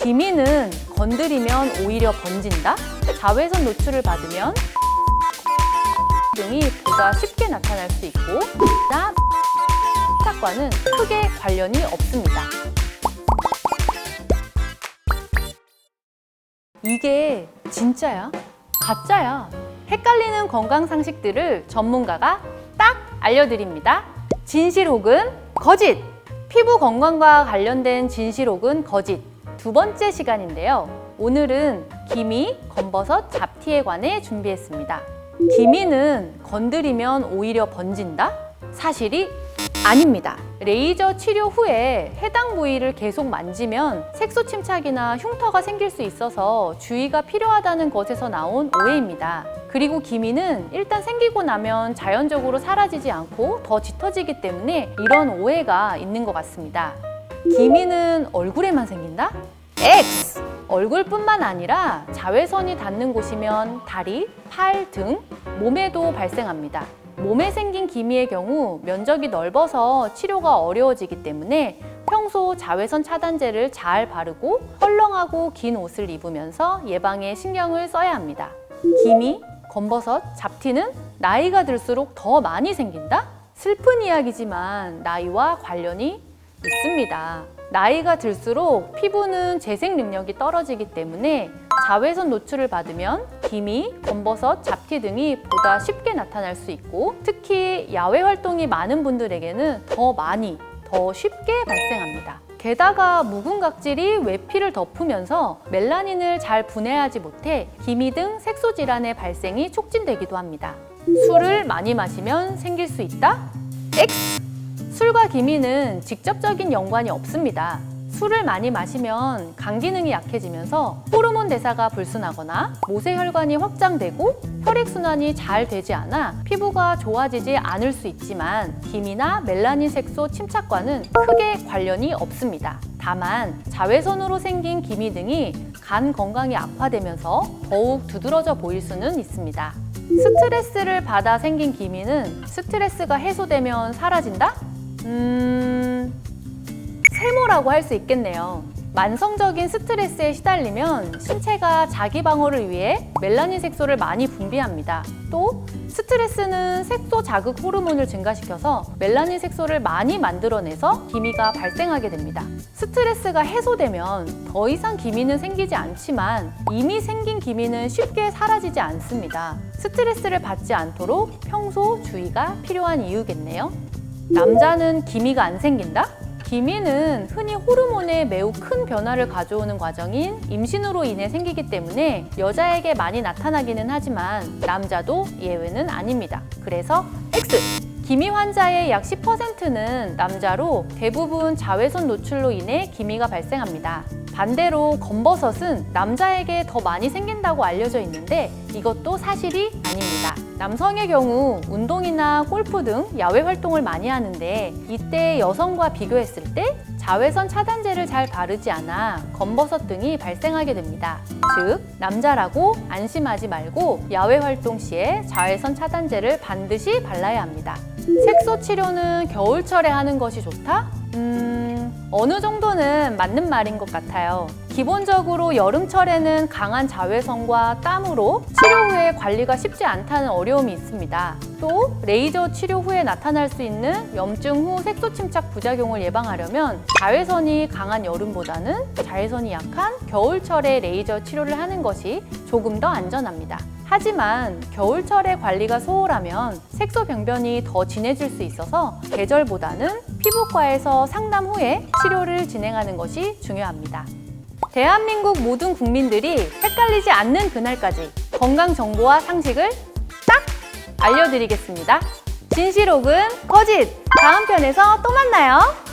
기미는 건드리면 오히려 번진다? 자외선 노출을 받으면 등이 보다 쉽게 나타날 수 있고 침착과는 크게 관련이 없습니다. 이게 진짜야? 가짜야? 헷갈리는 건강 상식들을 전문가가 딱 알려드립니다. 진실 혹은 거짓! 피부 건강과 관련된 진실 혹은 거짓 두 번째 시간인데요. 오늘은 기미, 검버섯, 잡티에 관해 준비했습니다. 기미는 건드리면 오히려 번진다? 사실이 아닙니다. 레이저 치료 후에 해당 부위를 계속 만지면 색소 침착이나 흉터가 생길 수 있어서 주의가 필요하다는 것에서 나온 오해입니다. 그리고 기미는 일단 생기고 나면 자연적으로 사라지지 않고 더 짙어지기 때문에 이런 오해가 있는 것 같습니다. 기미는 얼굴에만 생긴다? X! 얼굴뿐만 아니라 자외선이 닿는 곳이면 다리, 팔 등 몸에도 발생합니다. 몸에 생긴 기미의 경우 면적이 넓어서 치료가 어려워지기 때문에 평소 자외선 차단제를 잘 바르고 헐렁하고 긴 옷을 입으면서 예방에 신경을 써야 합니다. 기미, 검버섯, 잡티는 나이가 들수록 더 많이 생긴다? 슬픈 이야기지만 나이와 관련이 있습니다. 나이가 들수록 피부는 재생 능력이 떨어지기 때문에 자외선 노출을 받으면 기미, 검버섯, 잡티 등이 보다 쉽게 나타날 수 있고 특히 야외 활동이 많은 분들에게는 더 많이, 더 쉽게 발생합니다. 게다가 묵은 각질이 외피를 덮으면서 멜라닌을 잘 분해하지 못해 기미 등 색소 질환의 발생이 촉진되기도 합니다. 술을 많이 마시면 생길 수 있다? X! 술과 기미는 직접적인 연관이 없습니다. 술을 많이 마시면 간 기능이 약해지면서 호르몬 대사가 불순하거나 모세혈관이 확장되고 혈액순환이 잘 되지 않아 피부가 좋아지지 않을 수 있지만 기미나 멜라닌 색소 침착과는 크게 관련이 없습니다. 다만 자외선으로 생긴 기미 등이 간 건강이 악화되면서 더욱 두드러져 보일 수는 있습니다. 스트레스를 받아 생긴 기미는 스트레스가 해소되면 사라진다? 세모라고 할 수 있겠네요. 만성적인 스트레스에 시달리면 신체가 자기 방어를 위해 멜라닌 색소를 많이 분비합니다. 또 스트레스는 색소 자극 호르몬을 증가시켜서 멜라닌 색소를 많이 만들어내서 기미가 발생하게 됩니다. 스트레스가 해소되면 더 이상 기미는 생기지 않지만 이미 생긴 기미는 쉽게 사라지지 않습니다. 스트레스를 받지 않도록 평소 주의가 필요한 이유겠네요. 남자는 기미가 안 생긴다? 기미는 흔히 호르몬에 매우 큰 변화를 가져오는 과정인 임신으로 인해 생기기 때문에 여자에게 많이 나타나기는 하지만 남자도 예외는 아닙니다. 그래서 X! 기미 환자의 약 10%는 남자로 대부분 자외선 노출로 인해 기미가 발생합니다. 반대로 검버섯은 남자에게 더 많이 생긴다고 알려져 있는데 이것도 사실이 아닙니다. 남성의 경우 운동이나 골프 등 야외 활동을 많이 하는데 이때 여성과 비교했을 때 자외선 차단제를 잘 바르지 않아 검버섯 등이 발생하게 됩니다. 즉, 남자라고 안심하지 말고 야외 활동 시에 자외선 차단제를 반드시 발라야 합니다. 색소 치료는 겨울철에 하는 것이 좋다? 어느 정도는 맞는 말인 것 같아요. 기본적으로 여름철에는 강한 자외선과 땀으로 치료 후에 관리가 쉽지 않다는 어려움이 있습니다. 또 레이저 치료 후에 나타날 수 있는 염증 후 색소 침착 부작용을 예방하려면 자외선이 강한 여름보다는 자외선이 약한 겨울철에 레이저 치료를 하는 것이 조금 더 안전합니다. 하지만 겨울철에 관리가 소홀하면 색소 병변이 더 진해질 수 있어서 계절보다는 피부과에서 상담 후에 치료를 진행하는 것이 중요합니다. 대한민국 모든 국민들이 헷갈리지 않는 그날까지 건강 정보와 상식을 딱 알려드리겠습니다. 진실 혹은 거짓! 다음 편에서 또 만나요.